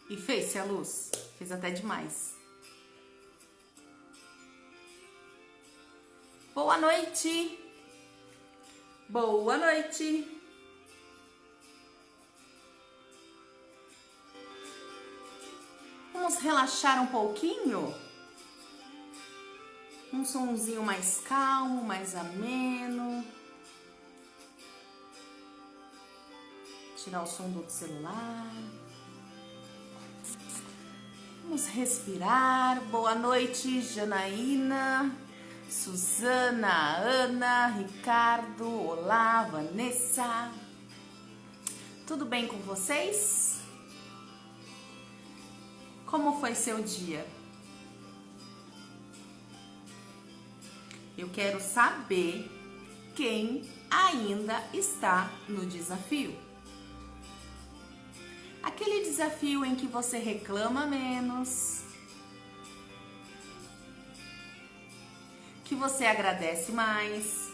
E fez-se a luz. Fez até demais. Boa noite. Boa noite. Vamos relaxar um pouquinho? Um sonzinho mais calmo, mais ameno. Tirar o som do celular. Vamos respirar. Boa noite, Janaína, Suzana, Ana, Ricardo, olá, Vanessa. Tudo bem com vocês? Como foi seu dia? Eu quero saber quem ainda está no desafio. Aquele desafio em que você reclama menos, que você agradece mais.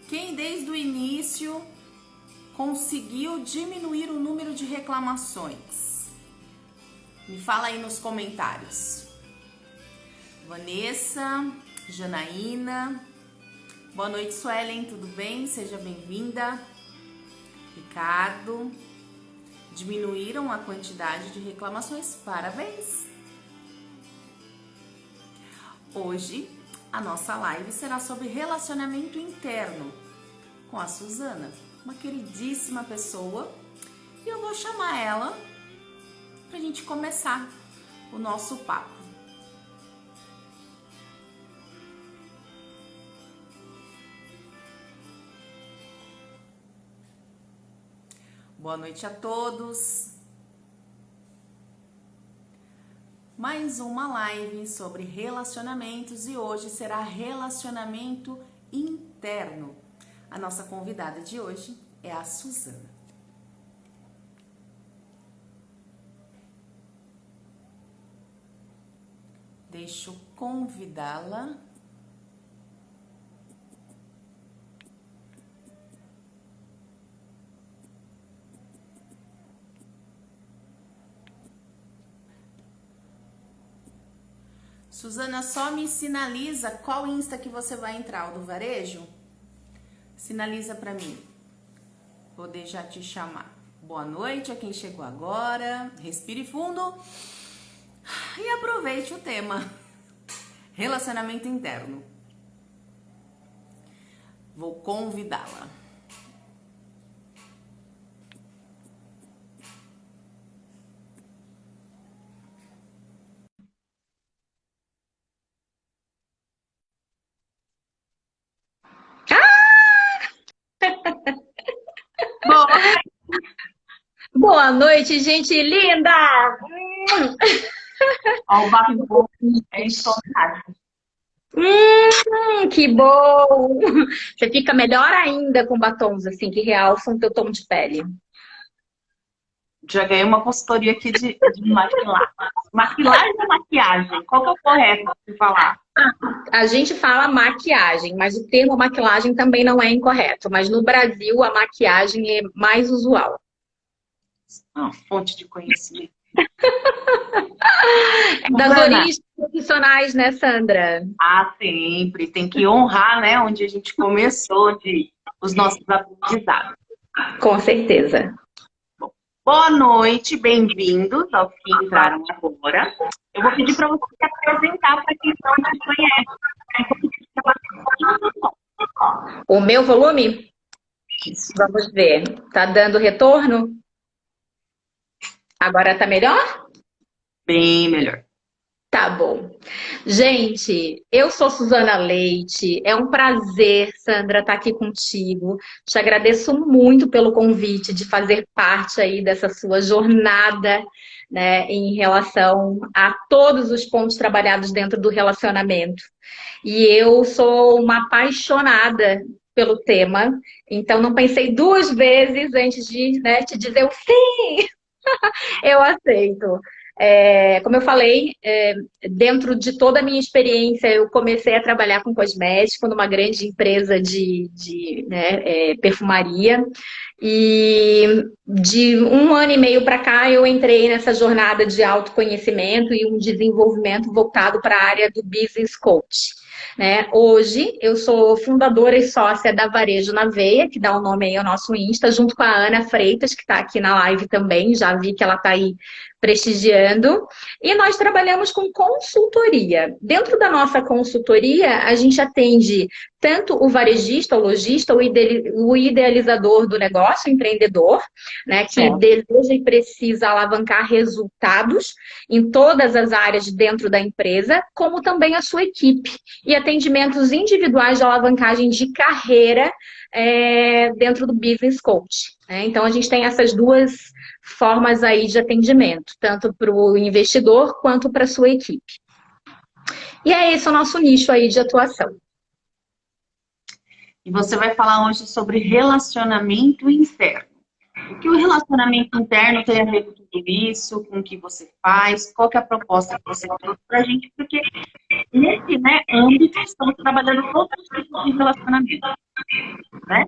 Quem desde o início conseguiu diminuir o número de reclamações? Me fala aí nos comentários. Vanessa, Janaína, boa noite, Suelen, tudo bem? Seja bem-vinda. Ricardo, diminuíram a quantidade de reclamações, parabéns! Hoje, a nossa live será sobre relacionamento interno com a Suzana, uma queridíssima pessoa, e eu vou chamar ela pra gente começar o nosso papo. Boa noite a todos. Mais uma live sobre relacionamentos e hoje será relacionamento interno. A nossa convidada de hoje é a Suzana. Deixa eu convidá-la. Suzana, só me sinaliza qual Insta que você vai entrar, o do varejo? Sinaliza pra mim. Vou já te chamar. Boa noite a quem chegou agora. Respire fundo e aproveite o tema. Relacionamento interno. Vou convidá-la. Boa noite, gente linda! Ó, o bafo é insonável. Que bom! Você fica melhor ainda com batons assim que realçam o teu tom de pele. Já ganhei uma consultoria aqui de maquilagem. Maquilagem ou maquiagem? Qual que é o correto de falar? A gente fala maquiagem, mas o termo maquilagem também não é incorreto. Mas no Brasil a maquiagem é mais usual. Uma fonte de conhecimento. Das Ana, origens profissionais, né, Sandra? sempre. Tem que honrar, né, onde a gente começou, os nossos aprendizados. Com certeza. Boa noite, bem-vindos aos que entraram agora. Eu vou pedir para você se apresentar para quem não te conhece. O meu volume? Vamos ver. Tá dando retorno? Agora tá melhor? Bem melhor. Tá bom. Gente, eu sou Suzana Leite. É um prazer, Sandra, estar aqui contigo. Te agradeço muito pelo convite de fazer parte aí dessa sua jornada, né, em relação a todos os pontos trabalhados dentro do relacionamento. E eu sou uma apaixonada pelo tema, então não pensei duas vezes antes de, né, te dizer o sim, eu aceito. Como eu falei, dentro de toda a minha experiência, eu comecei a trabalhar com cosmético numa grande empresa de perfumaria. E de um ano e meio para cá, eu entrei nessa jornada de autoconhecimento e um desenvolvimento voltado para a área do Business Coach. Né? Hoje, eu sou fundadora e sócia da Varejo na Veia, que dá o nome aí ao nosso Insta, junto com a Ana Freitas, que está aqui na live também, já vi que ela está aí prestigiando. E nós trabalhamos com consultoria. Dentro da nossa consultoria, a gente atende tanto o varejista, o lojista, o idealizador do negócio, o empreendedor, né, que deseja e precisa alavancar resultados em todas as áreas dentro da empresa, como também a sua equipe. E atendimentos individuais de alavancagem de carreira dentro do Business Coach. Né? Então, a gente tem essas duas formas aí de atendimento, tanto para o investidor quanto para a sua equipe. E é esse o nosso nicho aí de atuação. E você vai falar hoje sobre relacionamento interno. O que o relacionamento interno tem a ver com tudo isso, com o que você faz, qual que é a proposta que você trouxe pra gente, porque nesse âmbito estamos trabalhando todos os tipos de relacionamento. Né?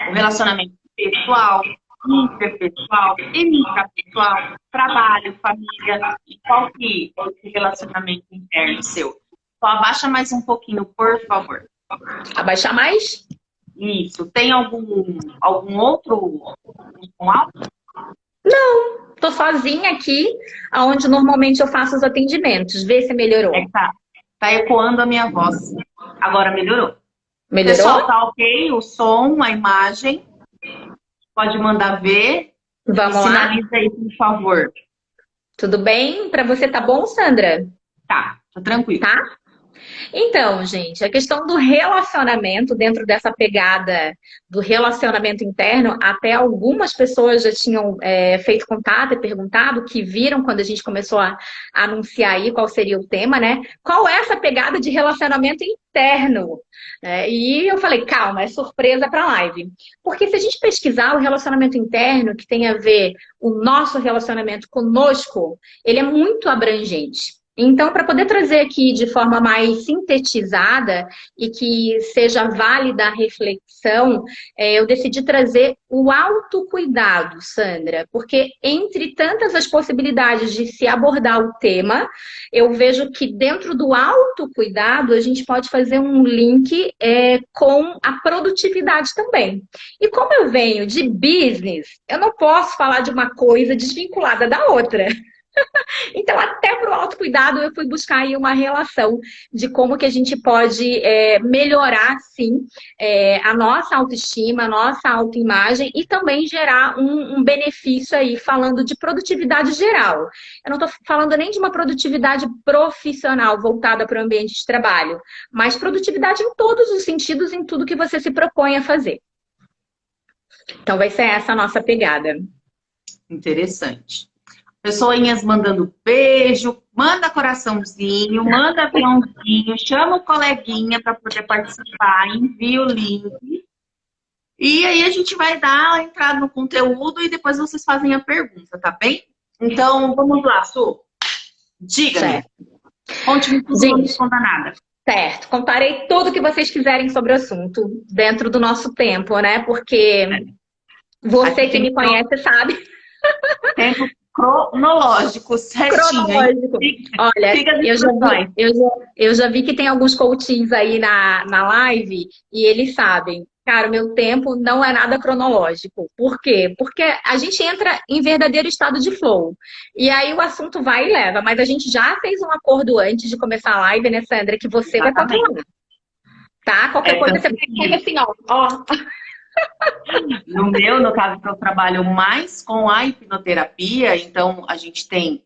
O relacionamento pessoal, interpessoal, intrapessoal, trabalho, família, e qual que é esse relacionamento interno seu? Só abaixa mais um pouquinho, por favor. Abaixar mais? Isso. Tem algum outro com alto? Não, tô sozinha aqui, onde normalmente eu faço os atendimentos. Vê se melhorou. Tá ecoando a minha voz. Agora melhorou. Melhorou? Pessoal, tá ok? O som, a imagem. Pode mandar ver. Vamos lá. Sinaliza aí, por favor. Tudo bem? Para você tá bom, Sandra? Tá tranquilo. Tá? Então, gente, a questão do relacionamento, dentro dessa pegada do relacionamento interno, até algumas pessoas já tinham feito contato e perguntado, que viram quando a gente começou a anunciar aí qual seria o tema, né? Qual é essa pegada de relacionamento interno? E eu falei, calma, é surpresa para a live. Porque se a gente pesquisar o relacionamento interno, que tem a ver o nosso relacionamento conosco, ele é muito abrangente. Então, para poder trazer aqui de forma mais sintetizada e que seja válida a reflexão, eu decidi trazer o autocuidado, Sandra, porque entre tantas as possibilidades de se abordar o tema, eu vejo que dentro do autocuidado a gente pode fazer um link com a produtividade também. E como eu venho de business, eu não posso falar de uma coisa desvinculada da outra. Então, até para o autocuidado, eu fui buscar aí uma relação de como que a gente pode melhorar, sim, a nossa autoestima, a nossa autoimagem e também gerar um benefício aí, falando de produtividade geral. Eu não estou falando nem de uma produtividade profissional voltada para o ambiente de trabalho, mas produtividade em todos os sentidos, em tudo que você se propõe a fazer. Então, vai ser essa a nossa pegada. Interessante. Pessoinhas mandando beijo, manda coraçãozinho, manda aviãozinho, chama o coleguinha para poder participar, envia o link. E aí a gente vai dar a entrada no conteúdo e depois vocês fazem a pergunta, tá bem? Então, vamos lá, Su. Diga-me. Conte-me tudo, não me esconda nada. Certo, contarei tudo que vocês quiserem sobre o assunto dentro do nosso tempo, né? Porque você que me conhece sabe. Tempo cronológico, certinho. Cronológico. Olha, eu já vi que tem alguns coachings aí na live e eles sabem. Cara, o meu tempo não é nada cronológico. Por quê? Porque a gente entra em verdadeiro estado de flow. E aí o assunto vai e leva. Mas a gente já fez um acordo antes de começar a live, né, Sandra? Que você vai controlar. Tá? Qualquer coisa você pega assim, ó. No caso, que eu trabalho mais com a hipnoterapia, então a gente tem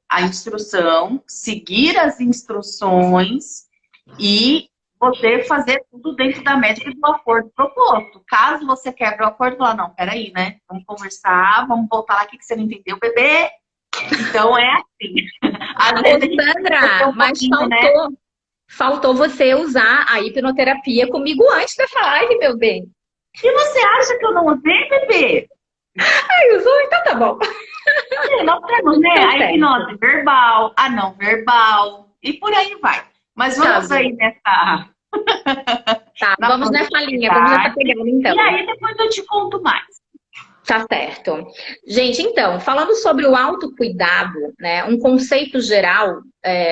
a instrução, seguir as instruções e você fazer tudo dentro da métrica do acordo proposto. Caso você quebre o acordo, falar, não, peraí, né? Vamos conversar, vamos voltar lá, o que você não entendeu, bebê? Então é assim. Às vezes, Sandra, mas faltou você usar a hipnoterapia comigo antes dessa live, meu bem. E você acha que eu não usei, bebê? Ai, usou? Então tá bom. Sim, nós temos, né? Tá A certo. hipnose verbal, a não verbal, e por aí vai. Mas Tá vamos bom. aí nessa, Tá, na vamos nessa linha, vamos nessa produtividade. pegada E então. aí depois eu te conto mais. Tá certo. Gente, então, falando sobre o autocuidado, né, um conceito geral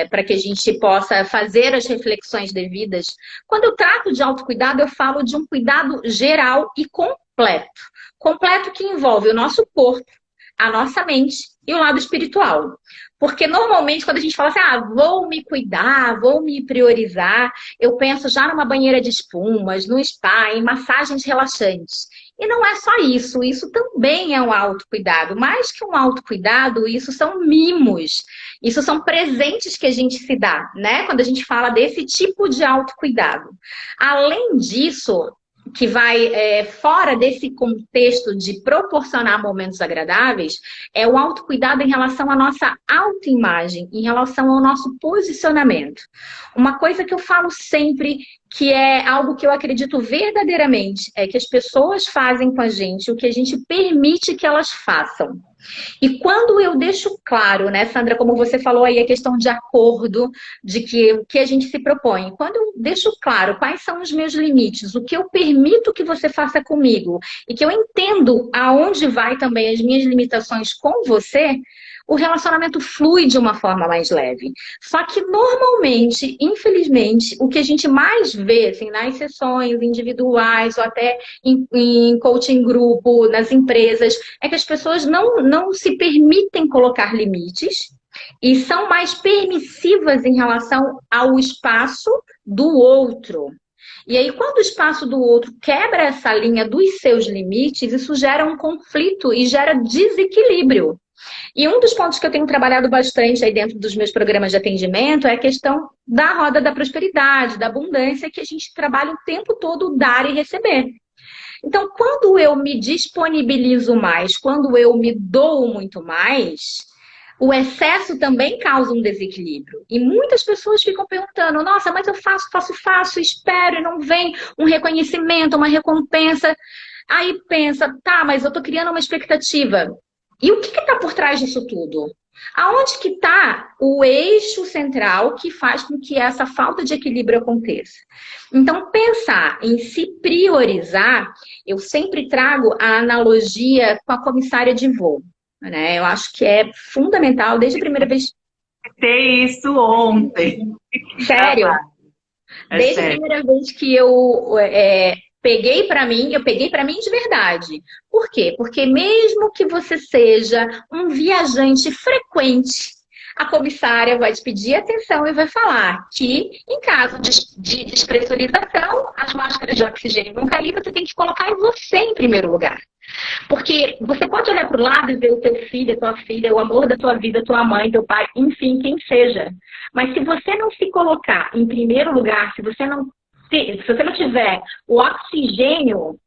para que a gente possa fazer as reflexões devidas. Quando eu trato de autocuidado, eu falo de um cuidado geral e completo. Completo que envolve o nosso corpo, a nossa mente e o lado espiritual. Porque normalmente quando a gente fala assim, vou me cuidar, vou me priorizar, eu penso já numa banheira de espumas, no spa, em massagens relaxantes. E não é só isso, isso também é um autocuidado. Mais que um autocuidado, isso são mimos, isso são presentes que a gente se dá, né? Quando a gente fala desse tipo de autocuidado. Além disso, que vai fora desse contexto de proporcionar momentos agradáveis, é o autocuidado em relação à nossa autoimagem, em relação ao nosso posicionamento. Uma coisa que eu falo sempre, que é algo que eu acredito verdadeiramente, é que as pessoas fazem com a gente o que a gente permite que elas façam. E quando eu deixo claro, né, Sandra, como você falou aí, a questão de acordo, de que o que a gente se propõe, quando eu deixo claro quais são os meus limites, o que eu permito que você faça comigo, e que eu entendo aonde vai também as minhas limitações com você, o relacionamento flui de uma forma mais leve. Só que normalmente, infelizmente, o que a gente mais vê assim, nas sessões individuais ou até em coaching grupo, nas empresas, é que as pessoas não se permitem colocar limites e são mais permissivas em relação ao espaço do outro. E aí, quando o espaço do outro quebra essa linha dos seus limites, isso gera um conflito e gera desequilíbrio. E um dos pontos que eu tenho trabalhado bastante aí dentro dos meus programas de atendimento é a questão da roda da prosperidade, da abundância, que a gente trabalha o tempo todo dar e receber. Então, quando eu me disponibilizo mais, quando eu me dou muito mais, o excesso também causa um desequilíbrio. E muitas pessoas ficam perguntando: nossa, mas eu faço, espero e não vem um reconhecimento, uma recompensa. Aí pensa, tá, mas eu tô criando uma expectativa. E o que está por trás disso tudo? Aonde que está o eixo central que faz com que essa falta de equilíbrio aconteça? Então, pensar em se priorizar, eu sempre trago a analogia com a comissária de voo, né? Eu acho que é fundamental, desde a primeira vez. Tem isso ontem. Sério? É Desde a sério. primeira vez que eu peguei para mim, eu peguei para mim de verdade. Por quê? Porque mesmo que você seja um viajante frequente, a comissária vai te pedir atenção e vai falar que, em caso de despressurização, as máscaras de oxigênio vão cair, você tem que colocar você em primeiro lugar. Porque você pode olhar para o lado e ver o teu filho, a tua filha, o amor da tua vida, tua mãe, teu pai, enfim, quem seja. Mas se você não se colocar em primeiro lugar, se você não tiver o oxigênio,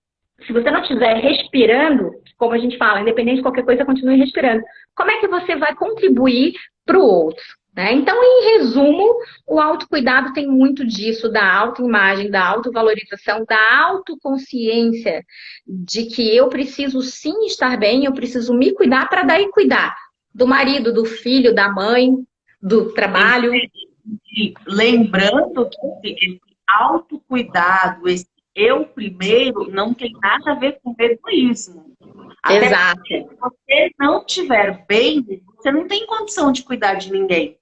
se você não estiver respirando, como a gente fala, independente de qualquer coisa, continue respirando. Como é que você vai contribuir para o outro? Né? Então, em resumo, o autocuidado tem muito disso, da autoimagem, da autovalorização, da autoconsciência de que eu preciso sim estar bem, eu preciso me cuidar para daí cuidar do marido, do filho, da mãe, do trabalho. E lembrando que esse autocuidado, esse eu primeiro, não tem nada a ver com egoísmo. Até Exato. porque se você não estiver bem, você não tem condição de cuidar de ninguém.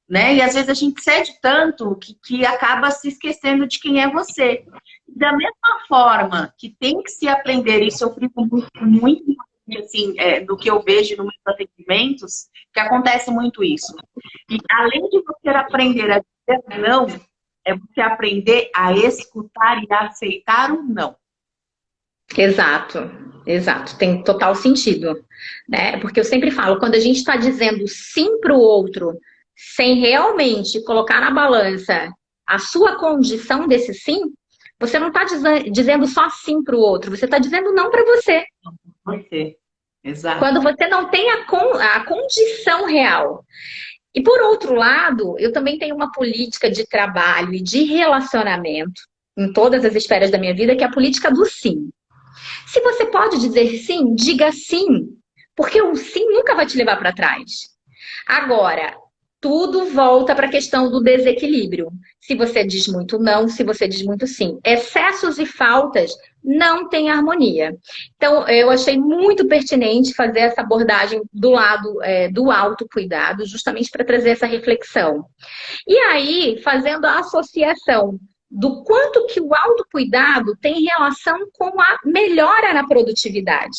Né? E às vezes a gente cede tanto que acaba se esquecendo de quem é você. Da mesma forma que tem que se aprender, isso eu fico muito assim, do que eu vejo nos meus atendimentos, que acontece muito isso. E além de você aprender a dizer não, é você aprender a escutar e a aceitar o não. Exato, exato, tem total sentido, né? Porque eu sempre falo, quando a gente está dizendo sim para o outro, sem realmente colocar na balança a sua condição desse sim, você não está dizendo só sim para o outro, você está dizendo não para você. Você, exato. Quando você não tem a condição real. E por outro lado, eu também tenho uma política de trabalho e de relacionamento em todas as esferas da minha vida, que é a política do sim. Se você pode dizer sim, diga sim. Porque o sim nunca vai te levar para trás. Agora, tudo volta para a questão do desequilíbrio. Se você diz muito não, se você diz muito sim. Excessos e faltas não têm harmonia. Então, eu achei muito pertinente fazer essa abordagem do lado do autocuidado, justamente para trazer essa reflexão. E aí, fazendo a associação do quanto que o autocuidado tem relação com a melhora na produtividade.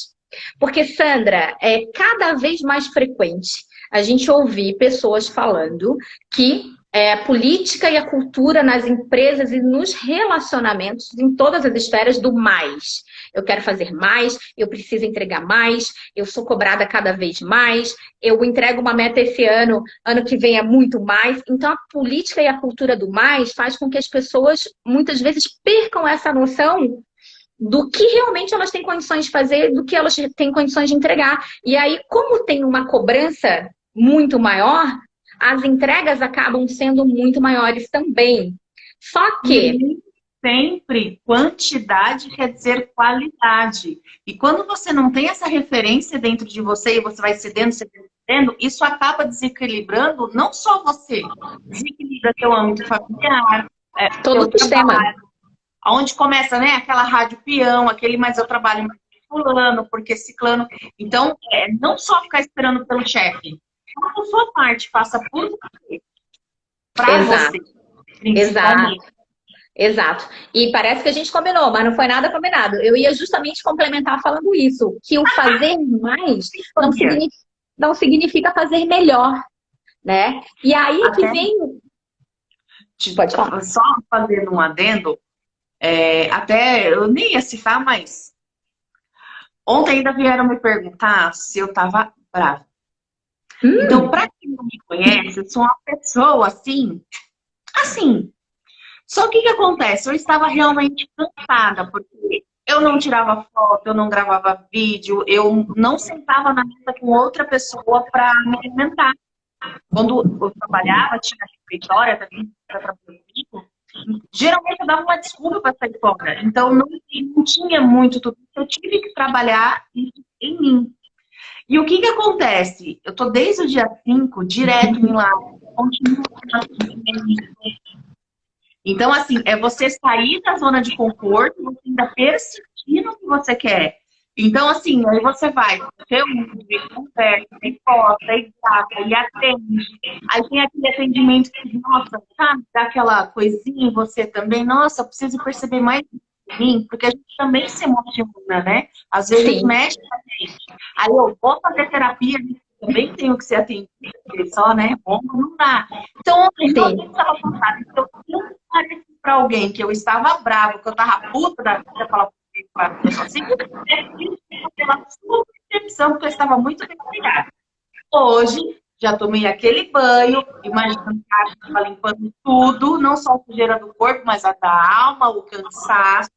Porque, Sandra, é cada vez mais frequente a gente ouvir pessoas falando que a política e a cultura nas empresas e nos relacionamentos, em todas as esferas, do mais. Eu quero fazer mais, eu preciso entregar mais, eu sou cobrada cada vez mais, eu entrego uma meta esse ano, ano que vem é muito mais. Então, a política e a cultura do mais faz com que as pessoas, muitas vezes, percam essa noção do que realmente elas têm condições de fazer, do que elas têm condições de entregar. E aí, como tem uma cobrança muito maior, as entregas acabam sendo muito maiores também. Só que... sempre quantidade quer dizer qualidade. E quando você não tem essa referência dentro de você e você vai cedendo, isso acaba desequilibrando não só você, desequilibra seu âmbito familiar, todo o sistema. Onde começa, né, aquela rádio peão, aquele mas eu trabalho mais que fulano, porque ciclano. Então, não só ficar esperando pelo chefe. A sua parte, faça por você. Pra você. Exato. E parece que a gente combinou, mas não foi nada combinado. Eu ia justamente complementar falando isso, que o fazer mais não significa fazer melhor, né? E aí que vem... Pode falar. Só fazendo um adendo, até eu nem ia citar, mas ontem ainda vieram me perguntar se eu tava brava. Então, pra quem não me conhece, eu sou uma pessoa assim. Só que o que acontece? Eu estava realmente cansada, porque eu não tirava foto, eu não gravava vídeo, eu não sentava na mesa com outra pessoa para me alimentar. Quando eu trabalhava, tinha refeitória também, para trabalhar comigo, geralmente eu dava uma desculpa para sair fora. Então, não tinha muito tudo. Eu tive que trabalhar isso em mim. E o que acontece? Eu tô desde o dia 5, direto em lá, continuo. Então, assim, é você sair da zona de conforto, você ainda persistir no que você quer. Então, assim, aí você vai ter um conversa, e posta, e grava, e atende. Aí tem aquele atendimento que, nossa, sabe, dá aquela coisinha em você também. Nossa, eu preciso perceber mais de mim, porque a gente também se emociona, né? Às vezes mexe com a gente. Aí eu vou fazer terapia, também tenho que ser atendido, só, né? Bom, não dá. Então, eu estava cansada. Então, eu pareci para alguém que eu estava bravo, que eu estava puta da vida, falar para a pessoa assim, pela sua percepção, porque eu estava muito bem cuidada. Hoje, já tomei aquele banho, imaginando que eu estava limpando tudo, não só a sujeira do corpo, mas a da alma, o cansaço.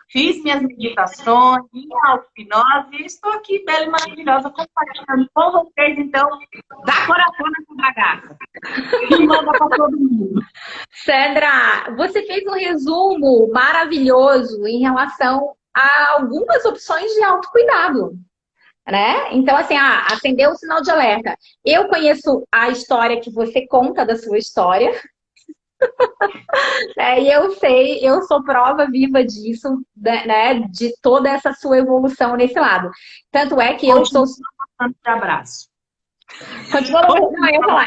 Fiz minhas meditações, minha auto-hipnose e estou aqui, bela e maravilhosa, compartilhando com vocês. Então, dá coração nessa bagaça. E manda para todo mundo. Sandra, você fez um resumo maravilhoso em relação a algumas opções de autocuidado, né? Então, assim, acendeu o sinal de alerta. Eu conheço a história que você conta da sua história. E eu sei, eu sou prova viva disso, né? De toda essa sua evolução nesse lado. Tanto é que eu sou... De abraço.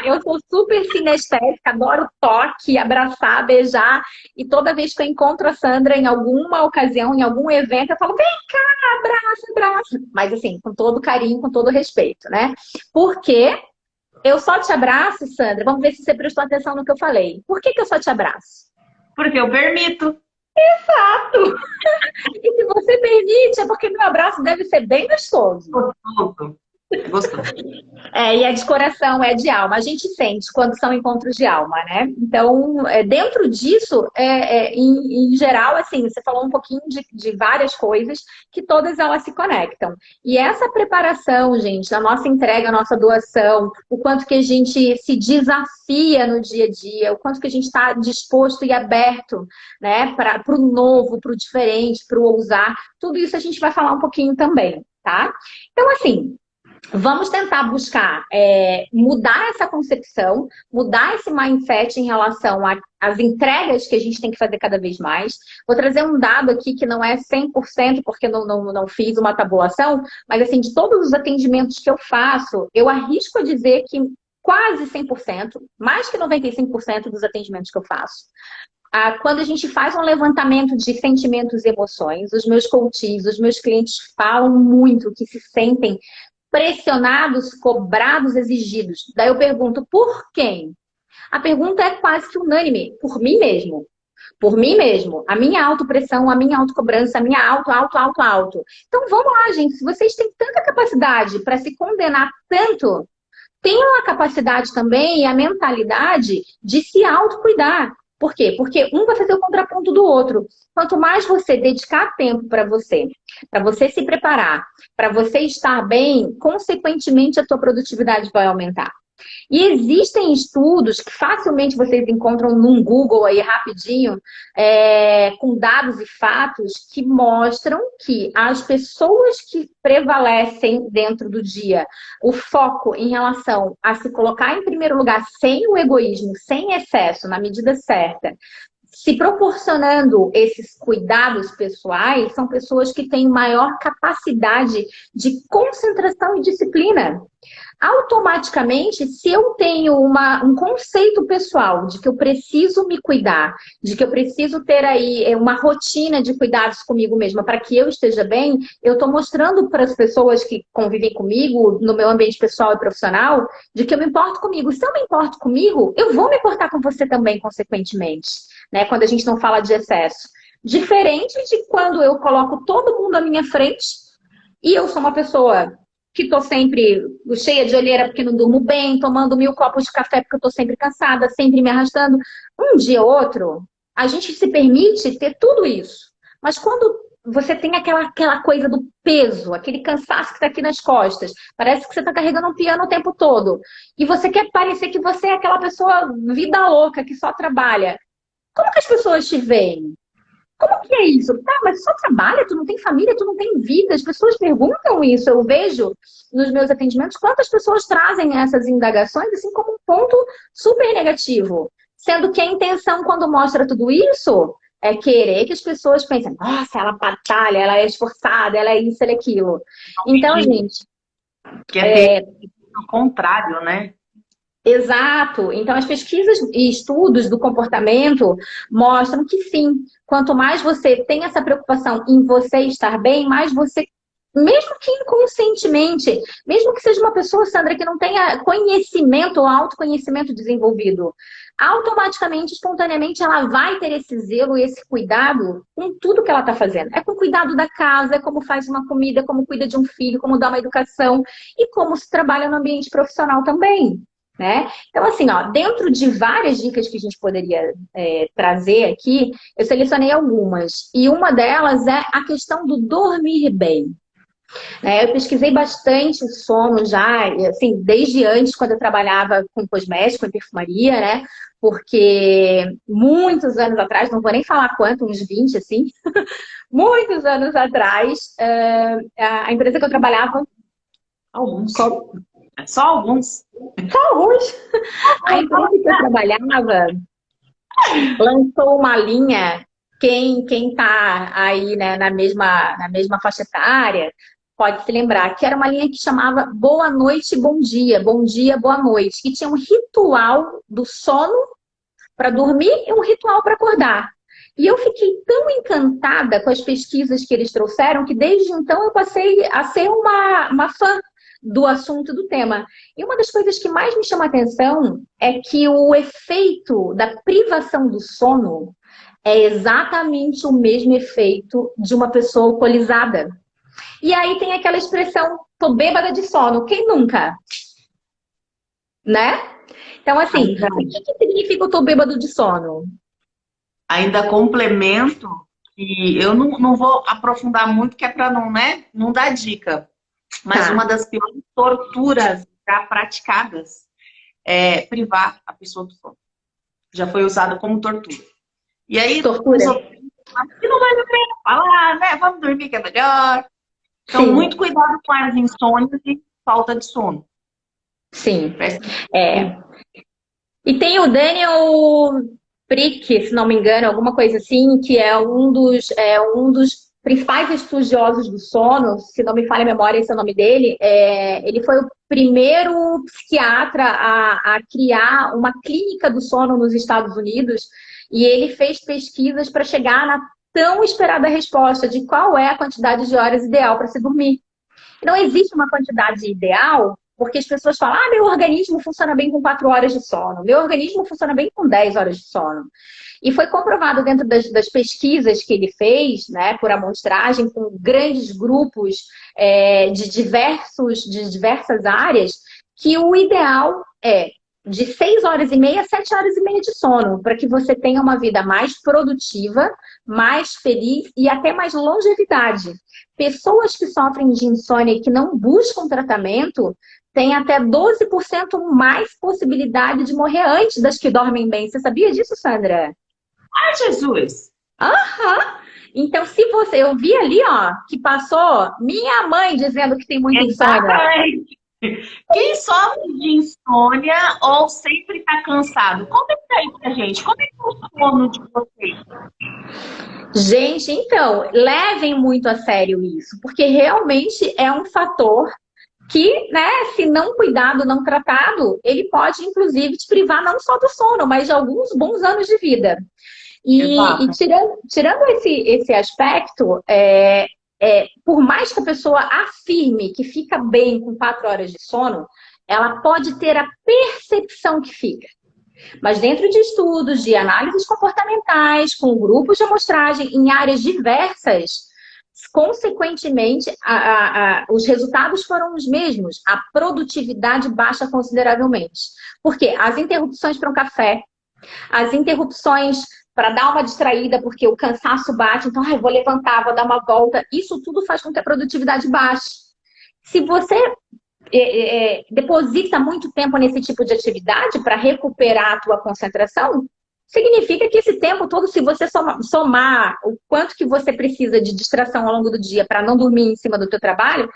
Eu sou super sinestésica, adoro toque, abraçar, beijar. E toda vez que eu encontro a Sandra em alguma ocasião, em algum evento, eu falo, vem cá, abraça. Mas assim, com todo carinho, com todo respeito, né? Porque eu só te abraço, Sandra. Vamos ver se você prestou atenção no que eu falei. Por que eu só te abraço? Porque eu permito. Exato! E se você permite, é porque meu abraço deve ser bem gostoso. Gostoso. E é de coração, é de alma. A gente sente quando são encontros de alma, né? Então, dentro disso, em geral, assim, você falou um pouquinho de várias coisas que todas elas se conectam. E essa preparação, gente, a nossa entrega, a nossa doação, o quanto que a gente se desafia no dia a dia, o quanto que a gente está disposto e aberto, né, para o novo, para o diferente, para o ousar, tudo isso a gente vai falar um pouquinho também, tá? Então, assim, Vamos tentar buscar mudar essa concepção, mudar esse mindset em relação às entregas que a gente tem que fazer cada vez mais. Vou trazer um dado aqui que não é 100%, porque não fiz uma tabulação, mas assim, de todos os atendimentos que eu faço, eu arrisco a dizer que quase 100%, mais que 95% dos atendimentos que eu faço, quando a gente faz um levantamento de sentimentos e emoções, os meus coaches, os meus clientes falam muito que se sentem pressionados, cobrados, exigidos. Daí eu pergunto, por quem? A pergunta é quase que unânime, por mim mesmo. Por mim mesmo, a minha autopressão, a minha autocobrança, a minha auto. Então vamos lá, gente. Se vocês têm tanta capacidade para se condenar tanto, tenham a capacidade também e a mentalidade de se autocuidar. Por quê? Porque um vai fazer o contraponto do outro. Quanto mais você dedicar tempo para você se preparar, para você estar bem, consequentemente a tua produtividade vai aumentar. E existem estudos que facilmente vocês encontram num Google aí rapidinho, com dados e fatos que mostram que as pessoas que prevalecem dentro do dia, o foco em relação a se colocar em primeiro lugar sem o egoísmo, sem excesso, na medida certa, se proporcionando esses cuidados pessoais, são pessoas que têm maior capacidade de concentração e disciplina. Automaticamente, se eu tenho um conceito pessoal de que eu preciso me cuidar, de que eu preciso ter aí uma rotina de cuidados comigo mesma para que eu esteja bem, eu estou mostrando para as pessoas que convivem comigo, no meu ambiente pessoal e profissional, de que eu me importo comigo. Se eu me importo comigo, eu vou me importar com você também, consequentemente, né? Quando a gente não fala de excesso. Diferente de quando eu coloco todo mundo à minha frente e eu sou uma pessoa que estou sempre cheia de olheira porque não durmo bem, tomando 1000 copos de café porque eu estou sempre cansada, sempre me arrastando. Um dia ou outro, a gente se permite ter tudo isso. Mas quando você tem aquela coisa do peso, aquele cansaço que está aqui nas costas, parece que você está carregando um piano o tempo todo, e você quer parecer que você é aquela pessoa vida louca que só trabalha. Como que as pessoas te veem? Como que é isso? Tá, mas só trabalha, tu não tem família, tu não tem vida. As pessoas perguntam isso. Eu vejo nos meus atendimentos quantas pessoas trazem essas indagações assim como um ponto super negativo. Sendo que a intenção, quando mostra tudo isso, é querer que as pessoas pensem, nossa, ela batalha, ela é esforçada, ela é isso, ela é aquilo. Então, gente. Que é o contrário, né? Exato. Então, as pesquisas e estudos do comportamento mostram que sim, quanto mais você tem essa preocupação em você estar bem, mais você, mesmo que inconscientemente, mesmo que seja uma pessoa, Sandra, que não tenha conhecimento ou autoconhecimento desenvolvido, automaticamente, espontaneamente, ela vai ter esse zelo e esse cuidado com tudo que ela está fazendo. É com o cuidado da casa, é como faz uma comida, como cuida de um filho, como dá uma educação e como se trabalha no ambiente profissional também. Né? Então, assim, ó, dentro de várias dicas que a gente poderia trazer aqui, eu selecionei algumas. E uma delas é a questão do dormir bem. Eu pesquisei bastante o sono já, assim, desde antes, quando eu trabalhava com cosmético, em perfumaria, né? Porque muitos anos atrás, não vou nem falar quanto, uns 20, assim, muitos anos atrás, a empresa que eu trabalhava... Alguns. Só alguns. Só alguns. A empresa que eu trabalhava lançou uma linha, quem tá aí, né, na mesma faixa etária, pode se lembrar, que era uma linha que chamava Boa Noite, Bom Dia, Boa Noite, que tinha um ritual do sono para dormir e um ritual para acordar. E eu fiquei tão encantada com as pesquisas que eles trouxeram que desde então eu passei a ser uma fã do assunto, do tema. E uma das coisas que mais me chama a atenção é que o efeito da privação do sono é exatamente o mesmo efeito de uma pessoa alcoolizada. E aí tem aquela expressão, tô bêbada de sono. Quem nunca? Né? Então, assim, o que significa eu tô bêbado de sono? Ainda complemento, e eu não vou aprofundar muito, que é para não, né, não dar dica. Mas uma das piores torturas já praticadas é privar a pessoa do sono. Já foi usado como tortura. E aí, tortura. Aqui não vale a pena falar, né? Vamos dormir que é melhor. Então, muito cuidado com as insônias. falta de sono. Sim. E tem o Daniel Prick, se não me engano, alguma coisa assim, que é um dos principais estudiosos do sono, se não me falha a memória, esse é o nome dele. Ele foi o primeiro psiquiatra a criar uma clínica do sono nos Estados Unidos, e ele fez pesquisas para chegar na tão esperada resposta de qual é a quantidade de horas ideal para se dormir. Não existe uma quantidade ideal, porque as pessoas falam, meu organismo funciona bem com 4 horas de sono, meu organismo funciona bem com 10 horas de sono. E foi comprovado dentro das pesquisas que ele fez, né, por amostragem, com grandes grupos de diversas áreas, que o ideal é de 6 horas e meia a 7 horas e meia de sono, para que você tenha uma vida mais produtiva, mais feliz e até mais longevidade. Pessoas que sofrem de insônia e que não buscam tratamento têm até 12% mais possibilidade de morrer antes das que dormem bem. Você sabia disso, Sandra? Ai, Jesus! Aham! Então, se você... Eu vi ali, ó, que passou minha mãe dizendo que tem muita insônia. Exatamente. Quem sofre de insônia ou sempre está cansado? Comenta aí pra gente. Como é que é o sono de vocês? Gente, então, levem muito a sério isso, porque realmente é um fator que, né, se não cuidado, não tratado, ele pode, inclusive, te privar não só do sono, mas de alguns bons anos de vida. E tirando esse aspecto, por mais que a pessoa afirme que fica bem com 4 horas de sono, ela pode ter a percepção que fica. Mas dentro de estudos de análises comportamentais, com grupos de amostragem em áreas diversas, consequentemente, os resultados foram os mesmos. A produtividade baixa consideravelmente. Por quê? As interrupções para um café, as interrupções para dar uma distraída, porque o cansaço bate, então, vou levantar, vou dar uma volta. Isso tudo faz com que a produtividade baixe. Se você deposita muito tempo nesse tipo de atividade para recuperar a tua concentração, significa que esse tempo todo, se você somar o quanto que você precisa de distração ao longo do dia para não dormir em cima do teu trabalho,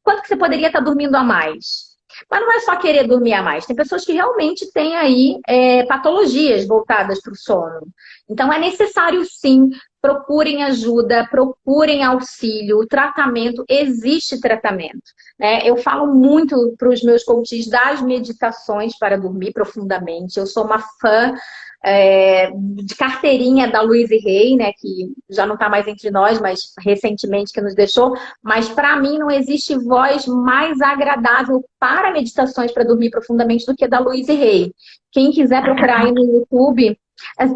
quanto que você poderia estar dormindo a mais? Mas não é só querer dormir a mais. Tem pessoas que realmente têm aí patologias voltadas para o sono. Então é necessário sim, procurem ajuda, procurem auxílio, o tratamento, existe tratamento. Né? Eu falo muito para os meus coaches das meditações para dormir profundamente. Eu sou uma fã de carteirinha da Louise Hay, né, que já não está mais entre nós, mas recentemente que nos deixou. Mas para mim não existe voz mais agradável para meditações para dormir profundamente do que a da Louise Hay. Quem quiser procurar aí no YouTube,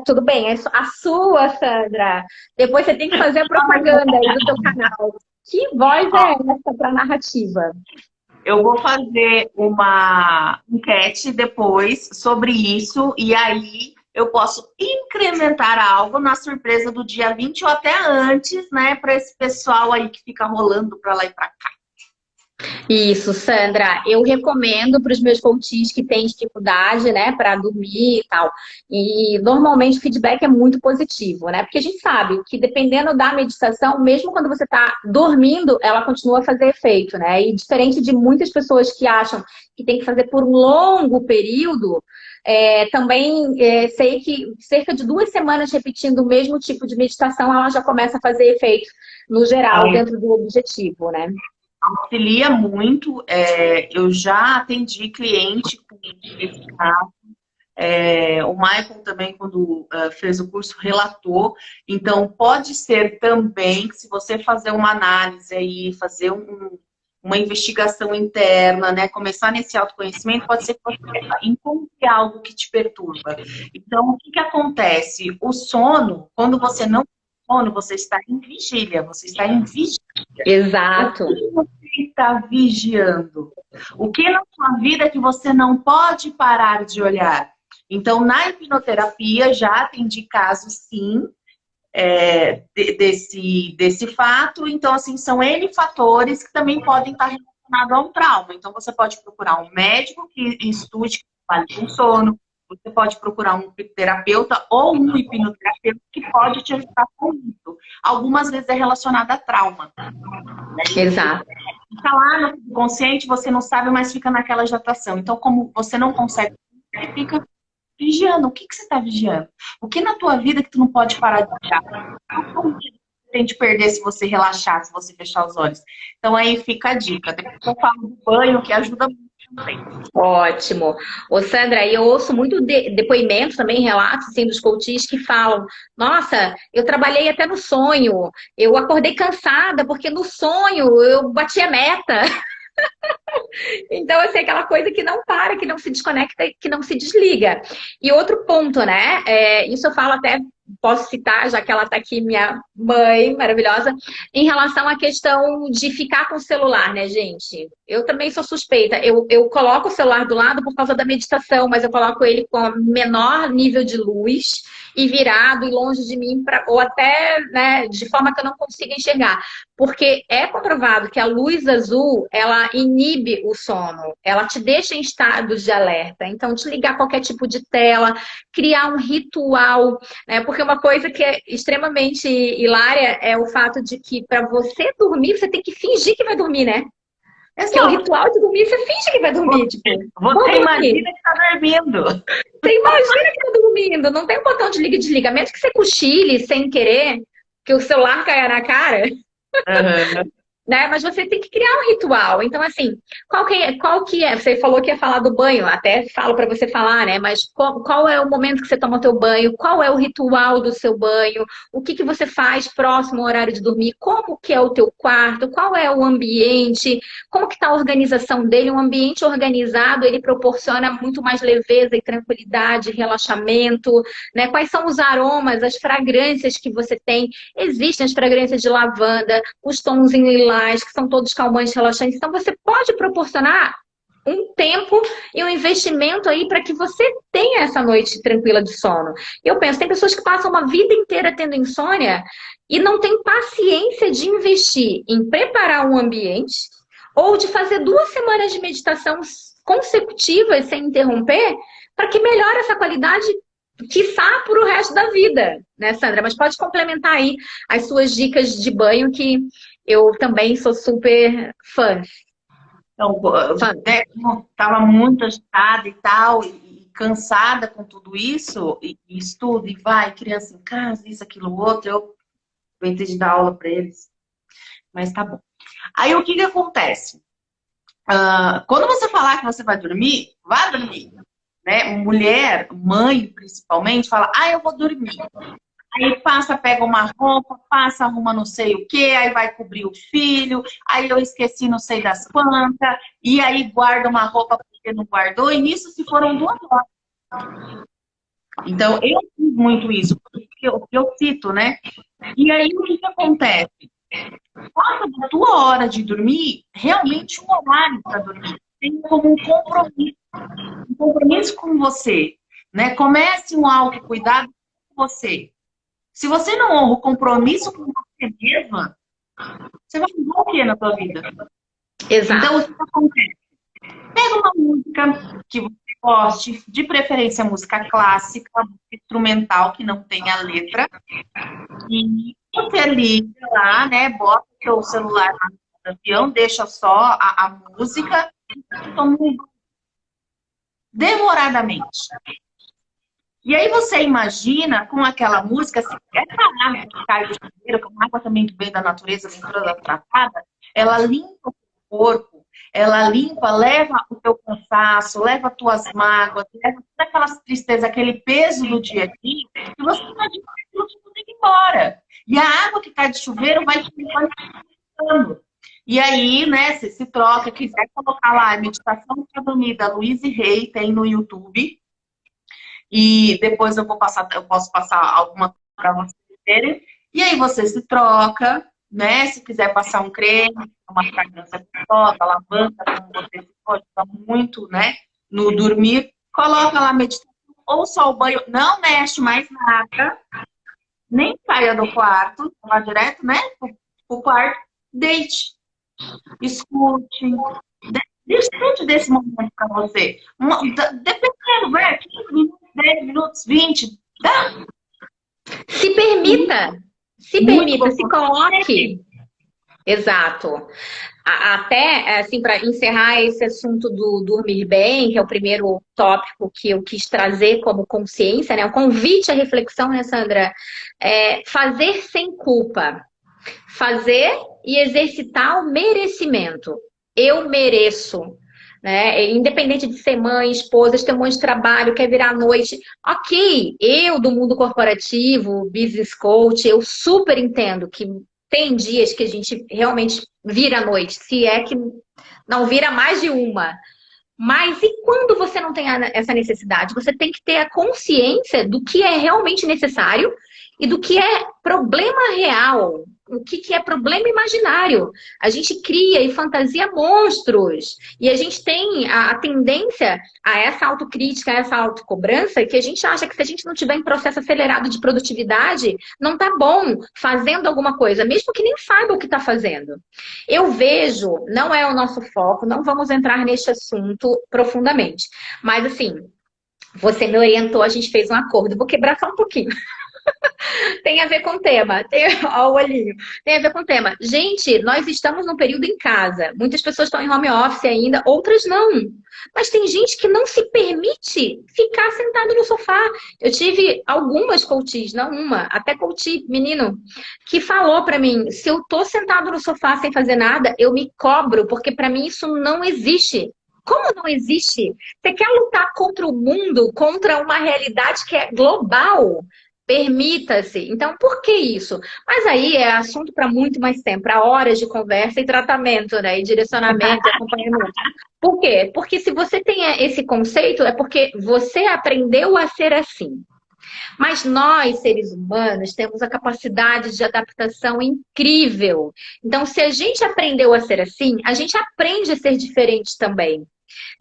tudo bem, é a sua, Sandra. Depois você tem que fazer a propaganda aí do teu canal. Que voz é essa para narrativa? Eu vou fazer uma enquete depois sobre isso e aí eu posso incrementar algo na surpresa do dia 20 ou até antes, né? Para esse pessoal aí que fica rolando para lá e para cá. Isso, Sandra. Eu recomendo para os meus coaches que têm dificuldade, né, para dormir e tal. E normalmente o feedback é muito positivo, né? Porque a gente sabe que dependendo da meditação, mesmo quando você está dormindo, ela continua a fazer efeito, né? E diferente de muitas pessoas que acham que tem que fazer por um longo período, também sei que cerca de 2 semanas repetindo o mesmo tipo de meditação, ela já começa a fazer efeito no geral, dentro do objetivo, né? Auxilia muito. Eu já atendi cliente com esse caso. O Michael também, quando fez o curso, relatou. Então, pode ser também que se você fazer uma análise aí, fazer uma investigação interna, né, começar nesse autoconhecimento, pode ser que você encontre algo que te perturba. Então, o que acontece? O sono, quando você não tem sono, você está em vigília, você está em vigília. Exato. O que você está vigiando? O que na sua vida que você não pode parar de olhar? Então, na hipnoterapia, já atendi casos, sim, desse fato. Então, assim, são N fatores que também podem estar relacionados a um trauma. Então, você pode procurar um médico que estude, que trabalhe com sono. Você pode procurar um terapeuta ou um hipnoterapeuta que pode te ajudar com isso. Algumas vezes é relacionado a trauma. Exato. Fica lá no subconsciente, você não sabe, mas fica naquela agitação. Então, como você não consegue, você fica vigiando. O que que você está vigiando? O que na tua vida que tu não pode parar de vigiar? Como que você tem de perder se você relaxar, se você fechar os olhos? Então, aí fica a dica. Depois eu falo do banho, que ajuda muito também. Ótimo. Ô, Sandra, eu ouço muito depoimentos também, relatos assim, dos coaches que falam: nossa, eu trabalhei até no sonho, eu acordei cansada porque no sonho eu bati a meta. Então, assim, aquela coisa que não para, que não se desconecta, que não se desliga. E outro ponto, né? Isso eu falo até, posso citar, já que ela está aqui, minha mãe maravilhosa, em relação à questão de ficar com o celular, né, gente? Eu também sou suspeita. Eu coloco o celular do lado por causa da meditação, mas eu coloco ele com menor nível de luz e virado e longe de mim, ou até, né, de forma que eu não consiga enxergar. Porque é comprovado que a luz azul, ela inibe o sono, ela te deixa em estados de alerta. Então, desligar qualquer tipo de tela, criar um ritual, né? Porque uma coisa que é extremamente hilária é o fato de que para você dormir, você tem que fingir que vai dormir, né? Porque o Exato. ritual de dormir, você finge que vai dormir, tipo, vou Você dormir. imagina que tá dormindo. Você imagina que tá dormindo, não tem um botão de liga e desliga. Mesmo que você cochile sem querer, que o celular caia na cara, Uhum. né? Mas você tem que criar um ritual. Então, assim, qual que é? Você falou que ia falar do banho, até falo para você falar, né? Mas qual é o momento que você toma o teu banho? Qual é o ritual do seu banho? O que que você faz próximo ao horário de dormir? Como que é o teu quarto? Qual é o ambiente? Como que está a organização dele? Um ambiente organizado, ele proporciona muito mais leveza e tranquilidade, relaxamento, né? Quais são os aromas, as fragrâncias que você tem? Existem as fragrâncias de lavanda, os tons em lilás, que são todos calmantes, relaxantes. Então, você pode proporcionar um tempo e um investimento aí para que você tenha essa noite tranquila de sono. Eu penso, tem pessoas que passam uma vida inteira tendo insônia e não têm paciência de investir em preparar um ambiente ou de fazer 2 semanas de meditação consecutivas sem interromper para que melhore essa qualidade, quiçá por o resto da vida, né, Sandra? Mas pode complementar aí as suas dicas de banho, que eu também sou super fã. Então, Fã. né, como estava muito agitada e tal, e cansada com tudo isso, e estudo, e vai, criança em casa, isso, aquilo, outro, eu inventei de dar aula para eles, mas tá bom. Aí o que que acontece? Quando você falar que você vai dormir, vá dormir, né? Mulher, mãe principalmente, fala, eu vou dormir. Aí passa, pega uma roupa, passa, arruma não sei o quê, aí vai cobrir o filho, aí eu esqueci não sei das quantas, e aí guarda uma roupa porque não guardou, e nisso se foram 2 horas. Então, eu fiz muito isso, porque eu cito, né? E aí, o que que acontece? Faça da tua hora de dormir realmente um horário para dormir. Tenha como um compromisso com você, né? Comece um autocuidado com você. Se você não honra o compromisso com você mesma, você vai fazer o quê na tua vida? Então, o Exato. que acontece? Pega uma música que você goste, de preferência música clássica, instrumental, que não tenha letra, e você liga lá, né? Bota o seu celular no avião, deixa só a música e toma um banho demoradamente. E aí você imagina com aquela música, assim, essa água que cai do chuveiro, que é uma água também que vem da natureza, vem toda tratada, ela limpa o corpo, ela limpa, leva o teu cansaço, leva as tuas mágoas, leva toda aquela tristeza, aquele peso do dia a dia, e você imagina que aquilo tudo indo embora. E a água que cai do chuveiro vai te limpando. E aí, né, você se troca, quiser colocar lá a meditação para dormir da Louise Hay, tem no YouTube. E depois eu posso passar alguma para vocês verem. E aí você se troca, né? Se quiser passar um creme, uma fragrância gostosa, lavanda, como você pode usar muito, né? No dormir, coloca lá a meditação, ou só o banho, não mexe mais nada, nem saia do quarto, vá direto, né? O quarto, deite, escute, desfrute desse momento para você. Dependendo, né? 15 minutos, 10 minutos, 20, dá Se permita, se muito permita, se gostoso. coloque. Exato. Até, assim, para encerrar esse assunto do dormir bem, que é o primeiro tópico que eu quis trazer como consciência, né? O convite à reflexão, né, Sandra? É fazer sem culpa. Fazer e exercitar o merecimento. Eu mereço. Né? Independente de ser mãe, esposa, ter um monte de trabalho, quer virar à noite. Ok, eu do mundo corporativo, business coach, eu super entendo que tem dias que a gente realmente vira à noite, se é que não vira mais de uma. Mas e quando você não tem essa necessidade? Você tem que ter a consciência do que é realmente necessário e do que é problema real, o que é problema imaginário. A gente cria e fantasia monstros. E a gente tem a tendência a essa autocrítica, a essa autocobrança, que a gente acha que se a gente não tiver em processo acelerado de produtividade, não tá bom fazendo alguma coisa, mesmo que nem saiba o que está fazendo. Eu vejo, não é o nosso foco, não vamos entrar neste assunto profundamente. Mas assim, você me orientou, a gente fez um acordo. Vou quebrar só um pouquinho. Tem a ver com o tema. Ó, o olhinho. Tem a ver com o tema. Gente, nós estamos num período em casa. Muitas pessoas estão em home office ainda, outras não. Mas tem gente que não se permite ficar sentado no sofá. Eu tive algumas coaches, não uma, até coach, menino, que falou pra mim, se eu tô sentado no sofá sem fazer nada, eu me cobro, porque pra mim isso não existe. Como não existe? Você quer lutar contra o mundo, contra uma realidade que é global? Permita-se. Então, por que isso? Mas aí é assunto para muito mais tempo, para horas de conversa e tratamento, né? E direcionamento e acompanhamento. Por quê? Porque se você tem esse conceito, é porque você aprendeu a ser assim. Mas nós, seres humanos, temos a capacidade de adaptação incrível. Então, se a gente aprendeu a ser assim, a gente aprende a ser diferente também.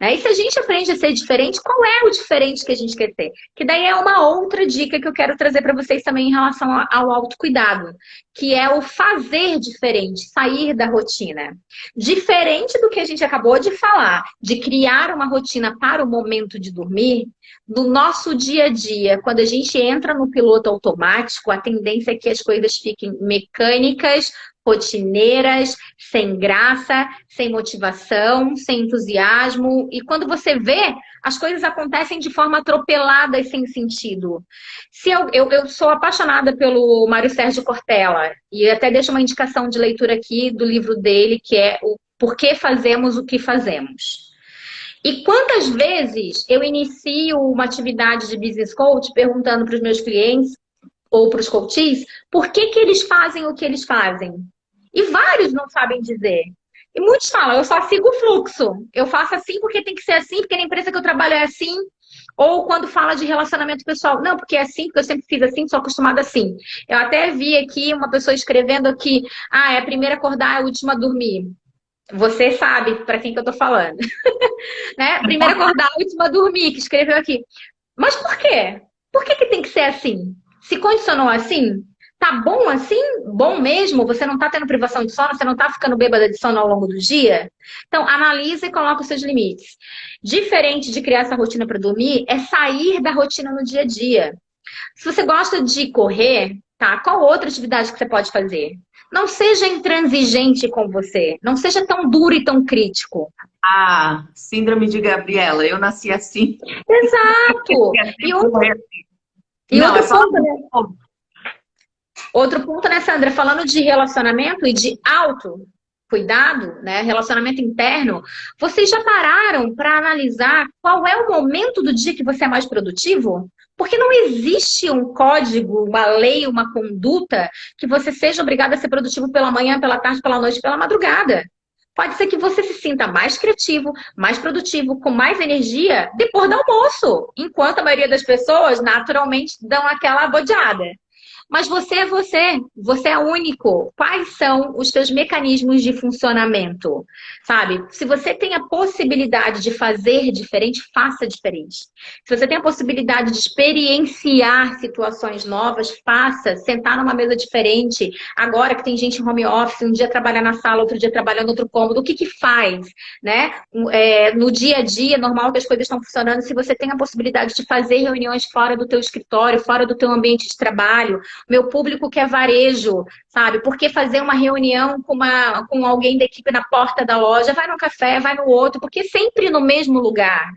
Né? E se a gente aprende a ser diferente, qual é o diferente que a gente quer ter? Que daí é uma outra dica que eu quero trazer para vocês também em relação ao autocuidado, que é o fazer diferente, sair da rotina. Diferente do que a gente acabou de falar, de criar uma rotina para o momento de dormir, no nosso dia a dia, quando a gente entra no piloto automático, a tendência é que as coisas fiquem mecânicas, rotineiras, sem graça, sem motivação, sem entusiasmo. E quando você vê, as coisas acontecem de forma atropelada e sem sentido. Se eu sou apaixonada pelo Mário Sérgio Cortella, e até deixo uma indicação de leitura aqui do livro dele, que é o Por que Fazemos o que Fazemos. E quantas vezes eu inicio uma atividade de business coach perguntando para os meus clientes ou para os coaches por que eles fazem o que eles fazem? E vários não sabem dizer. E muitos falam, eu só sigo o fluxo. Eu faço assim porque tem que ser assim, porque na empresa que eu trabalho é assim. Ou quando fala de relacionamento pessoal, não, porque é assim, porque eu sempre fiz assim, sou acostumada assim. Eu até vi aqui uma pessoa escrevendo aqui, é a primeira a acordar, é a última a dormir. Você sabe para quem que eu tô falando. Né? Primeira a acordar, a última a dormir, que escreveu aqui. Mas por quê? Por que tem que ser assim? Se condicionou assim? Tá bom assim? Bom mesmo? Você não tá tendo privação de sono? Você não tá ficando bêbada de sono ao longo do dia? Então, analisa e coloca os seus limites. Diferente de criar essa rotina para dormir, é sair da rotina no dia a dia. Se você gosta de correr, tá? Qual outra atividade que você pode fazer? Não seja intransigente com você. Não seja tão duro e tão crítico. Síndrome de Gabriela, eu nasci assim. Exato! Outro ponto, né, Sandra? Falando de relacionamento e de autocuidado, né? Relacionamento interno, vocês já pararam para analisar qual é o momento do dia que você é mais produtivo? Porque não existe um código, uma lei, uma conduta que você seja obrigado a ser produtivo pela manhã, pela tarde, pela noite, pela madrugada. Pode ser que você se sinta mais criativo, mais produtivo, com mais energia depois do almoço, enquanto a maioria das pessoas naturalmente dão aquela bodeada. Mas você, você é único. Quais são os seus mecanismos de funcionamento? Sabe? Se você tem a possibilidade de fazer diferente, faça diferente. Se você tem a possibilidade de experienciar situações novas, faça. Sentar numa mesa diferente. Agora que tem gente em home office, um dia trabalha na sala, outro dia trabalha no outro cômodo, o que faz? Né? No dia a dia, normal que as coisas estão funcionando. Se você tem a possibilidade de fazer reuniões fora do teu escritório, fora do teu ambiente de trabalho, meu público quer varejo, sabe? Por que fazer uma reunião com alguém da equipe na porta da loja? Vai num café, vai no outro, porque sempre no mesmo lugar,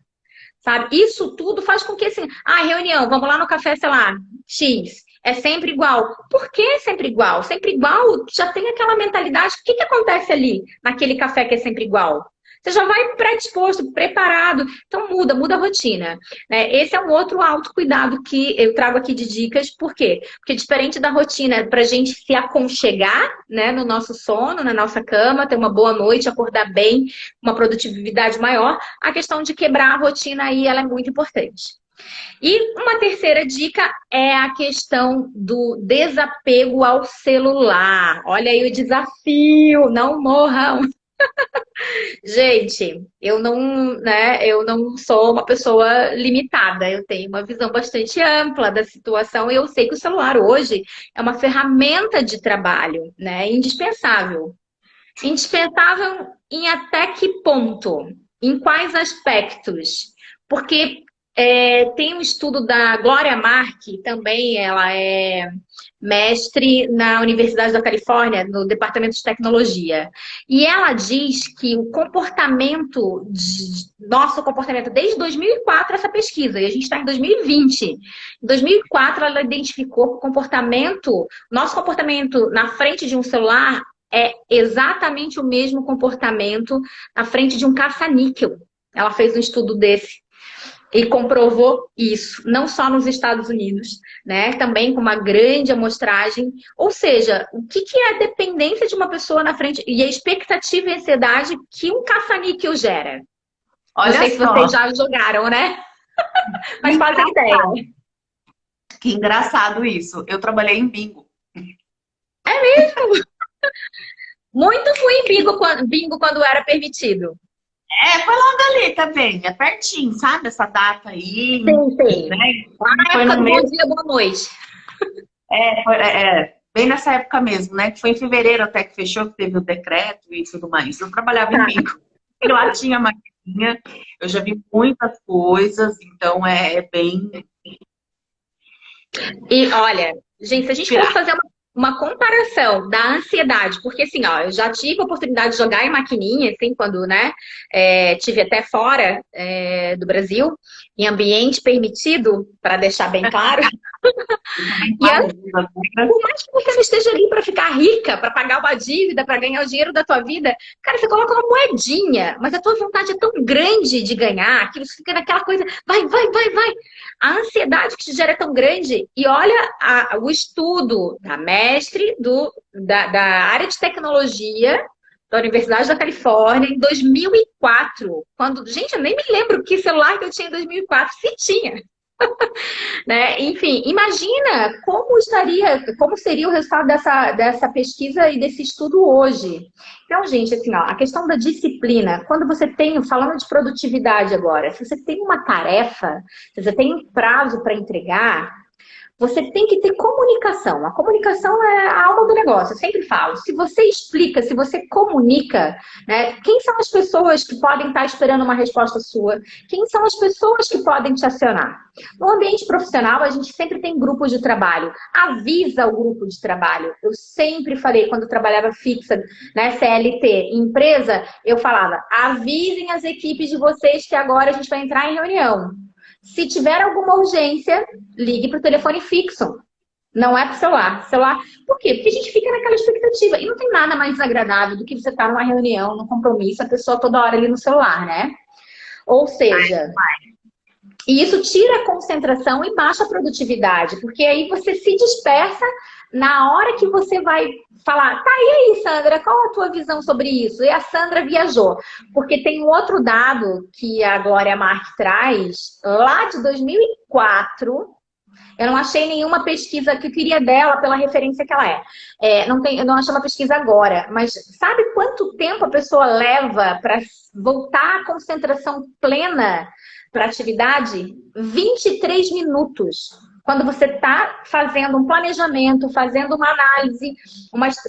sabe? Isso tudo faz com que, assim, reunião, vamos lá no café, sei lá, X. É sempre igual. Por que sempre igual? Sempre igual, já tem aquela mentalidade. O que que acontece ali, naquele café que é sempre igual? Você já vai predisposto, preparado. Então muda a rotina, né? Esse é um outro autocuidado que eu trago aqui de dicas. Por quê? Porque diferente da rotina, para a gente se aconchegar, né, no nosso sono, na nossa cama, ter uma boa noite, acordar bem, uma produtividade maior, a questão de quebrar a rotina aí, ela é muito importante. E uma terceira dica é a questão do desapego ao celular. Olha aí o desafio, não morram. Gente, eu não sou uma pessoa limitada, eu tenho uma visão bastante ampla da situação e eu sei que o celular hoje é uma ferramenta de trabalho, né? Indispensável. Indispensável em até que ponto? Em quais aspectos? Porque tem um estudo da Glória Mark, também ela é mestre na Universidade da Califórnia, no Departamento de Tecnologia. E ela diz que o comportamento, nosso comportamento, desde 2004, essa pesquisa, e a gente está em 2020. Em 2004, ela identificou que o comportamento, nosso comportamento na frente de um celular é exatamente o mesmo comportamento na frente de um caça-níquel. Ela fez um estudo desse e comprovou isso, não só nos Estados Unidos, né? Também com uma grande amostragem. Ou seja, o que é a dependência de uma pessoa na frente e a expectativa e ansiedade que um caça-níquel gera? Olha não sei se só. vocês já jogaram, né? Mas fazem ideia. Que engraçado isso. Eu trabalhei em bingo. É mesmo? Muito fui em bingo quando era permitido. Foi logo ali também, é pertinho, sabe? Essa data aí. Sim. Né? Lá na época do bom dia, boa noite. Bem nessa época mesmo, né? Que foi em fevereiro até que fechou, que teve o decreto e tudo mais. Eu trabalhava em bingo. E lá tinha maquininha, eu já vi muitas coisas, então é bem... E olha, gente, se a gente fosse fazer uma comparação da ansiedade, porque assim, ó, eu já tive a oportunidade de jogar em maquininha, assim, quando, né, tive até fora do Brasil, em ambiente permitido, para deixar bem claro. Por mais que você não esteja ali para ficar rica, para pagar uma dívida, para ganhar o dinheiro da tua vida, cara, você coloca uma moedinha, mas a tua vontade é tão grande de ganhar, que você fica naquela coisa, vai. A ansiedade que te gera é tão grande. E olha o estudo da mestre da área de tecnologia da Universidade da Califórnia em 2004. Gente, eu nem me lembro que celular que eu tinha em 2004, se tinha. Né? Enfim, imagina como seria o resultado dessa pesquisa e desse estudo hoje. Então, gente, assim, ó, a questão da disciplina, quando você tem, falando de produtividade agora, se você tem uma tarefa, se você tem um prazo para entregar, você tem que ter comunicação. A comunicação é a alma do negócio, eu sempre falo. Se você explica, se você comunica, né, quem são as pessoas que podem estar esperando uma resposta sua? Quem são as pessoas que podem te acionar? No ambiente profissional, a gente sempre tem grupos de trabalho. Avisa o grupo de trabalho. Eu sempre falei, quando eu trabalhava fixa, né, CLT, em empresa, eu falava, avisem as equipes de vocês que agora a gente vai entrar em reunião. Se tiver alguma urgência, ligue para o telefone fixo. Não é para o celular. Por quê? Porque a gente fica naquela expectativa. E não tem nada mais desagradável do que você estar numa reunião, num compromisso, a pessoa toda hora ali no celular, né? Ou seja, e isso tira a concentração e baixa a produtividade. Porque aí você se dispersa na hora que você vai falar, tá, e aí, Sandra, qual a tua visão sobre isso? E a Sandra viajou. Porque tem um outro dado que a Glória Mark traz, lá de 2004, eu não achei nenhuma pesquisa que eu queria dela pela referência que ela é. Eu não achei uma pesquisa agora, mas sabe quanto tempo a pessoa leva para voltar à concentração plena para a atividade? 23 minutos. Quando você está fazendo um planejamento, fazendo uma análise,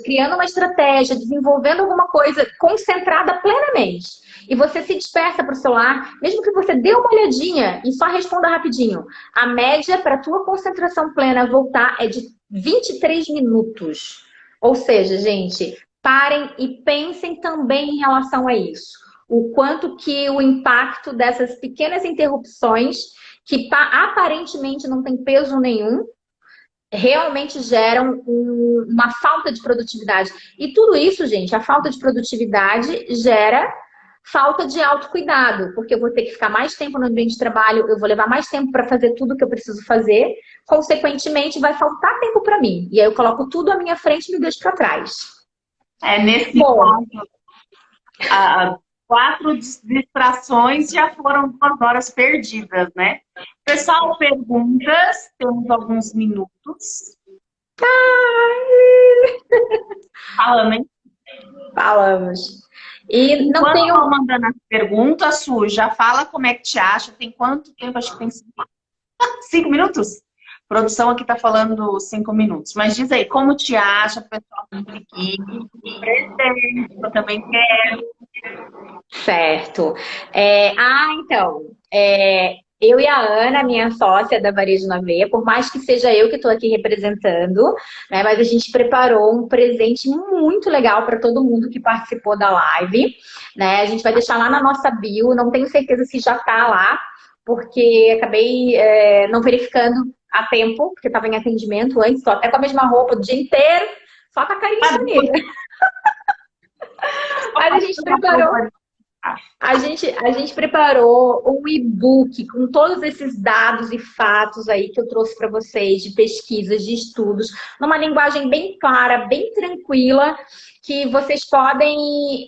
criando uma estratégia, desenvolvendo alguma coisa concentrada plenamente, e você se dispersa para o celular, mesmo que você dê uma olhadinha e só responda rapidinho, a média para a tua concentração plena voltar é de 23 minutos. Ou seja, gente, parem e pensem também em relação a isso. O quanto que o impacto dessas pequenas interrupções, que aparentemente não tem peso nenhum, realmente geram uma falta de produtividade. E tudo isso, gente, a falta de produtividade gera falta de autocuidado, porque eu vou ter que ficar mais tempo no ambiente de trabalho, eu vou levar mais tempo para fazer tudo que eu preciso fazer, consequentemente vai faltar tempo para mim. E aí eu coloco tudo à minha frente e me deixo para trás. Nesse ponto, as 4 distrações já foram 2 horas perdidas, né? Pessoal, perguntas, temos alguns minutos. Falando, hein? Falamos. E não Enquanto tenho... eu vou mandando as perguntas, Su, já fala como é que te acha, tem quanto tempo? Acho que tem 5 minutos? A produção aqui tá falando 5 minutos. Mas diz aí, como te acha, pessoal que aqui, presente, eu também quero. Certo. Então, eu e a Ana, minha sócia da Varejo na Veia, por mais que seja eu que estou aqui representando, né, mas a gente preparou um presente muito legal para todo mundo que participou da live, né? A gente vai deixar lá na nossa bio, não tenho certeza se já está lá, porque acabei não verificando a tempo, porque estava em atendimento antes, estou até com a mesma roupa o dia inteiro, só com a carinha bonita. Mas a gente preparou... A gente preparou um e-book com todos esses dados e fatos aí que eu trouxe para vocês, de pesquisas, de estudos, numa linguagem bem clara, bem tranquila, que vocês podem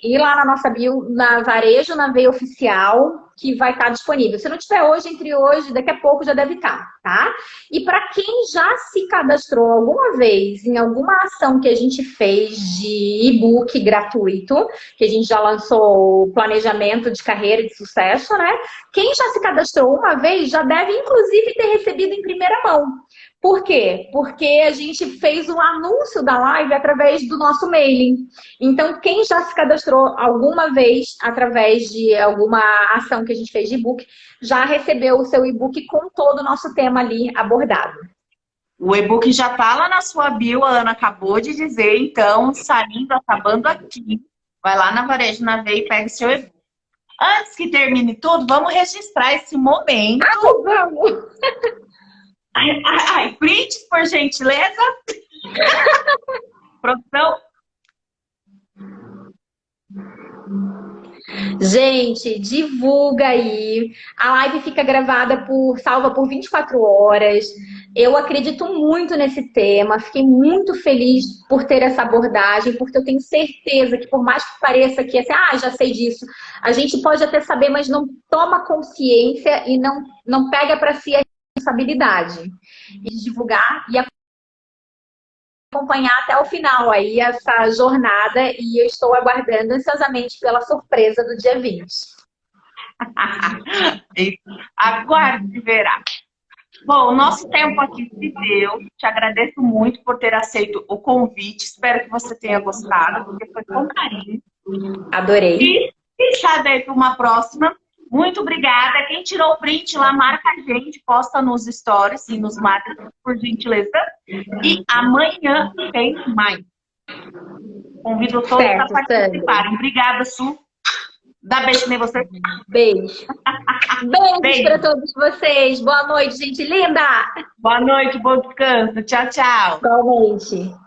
ir lá na nossa bio, na Varejo na Veia Oficial, que vai estar disponível. Se não tiver hoje, entre hoje, daqui a pouco já deve estar, tá? E para quem já se cadastrou alguma vez em alguma ação que a gente fez de e-book gratuito, que a gente já lançou o planejamento de carreira de sucesso, né? Quem já se cadastrou uma vez já deve, inclusive, ter recebido em primeira mão. Por quê? Porque a gente fez um anúncio da live através do nosso mailing. Então, quem já se cadastrou alguma vez através de alguma ação que a gente fez de e-book, já recebeu o seu e-book com todo o nosso tema ali abordado. O e-book já está lá na sua bio, a Ana acabou de dizer, então, saindo, acabando aqui, vai lá na Varejo na Veia e pega o seu e-book. Antes que termine tudo, vamos registrar esse momento. Vamos! Ai, print, por gentileza. Produção. Gente, divulga aí. A live fica gravada salva por 24 horas. Eu acredito muito nesse tema. Fiquei muito feliz por ter essa abordagem, porque eu tenho certeza que, por mais que pareça que assim, já sei disso, a gente pode até saber, mas não toma consciência e não pega para si a responsabilidade de divulgar e acompanhar até o final aí essa jornada, e eu estou aguardando ansiosamente pela surpresa do dia 20. Aguarde e verá. Bom, o nosso tempo aqui se deu. Te agradeço muito por ter aceito o convite. Espero que você tenha gostado, porque foi com carinho. Adorei. E quem sabe aí para uma próxima. Muito obrigada. Quem tirou o print lá, marca a gente, posta nos stories e nos marca, por gentileza. E amanhã tem mais. Convido todos para participarem. Obrigada, Su. Dá beijo em você. Beijo. Beijos para todos vocês. Boa noite, gente linda. Boa noite, bom descanso. Tchau, tchau. Igualmente.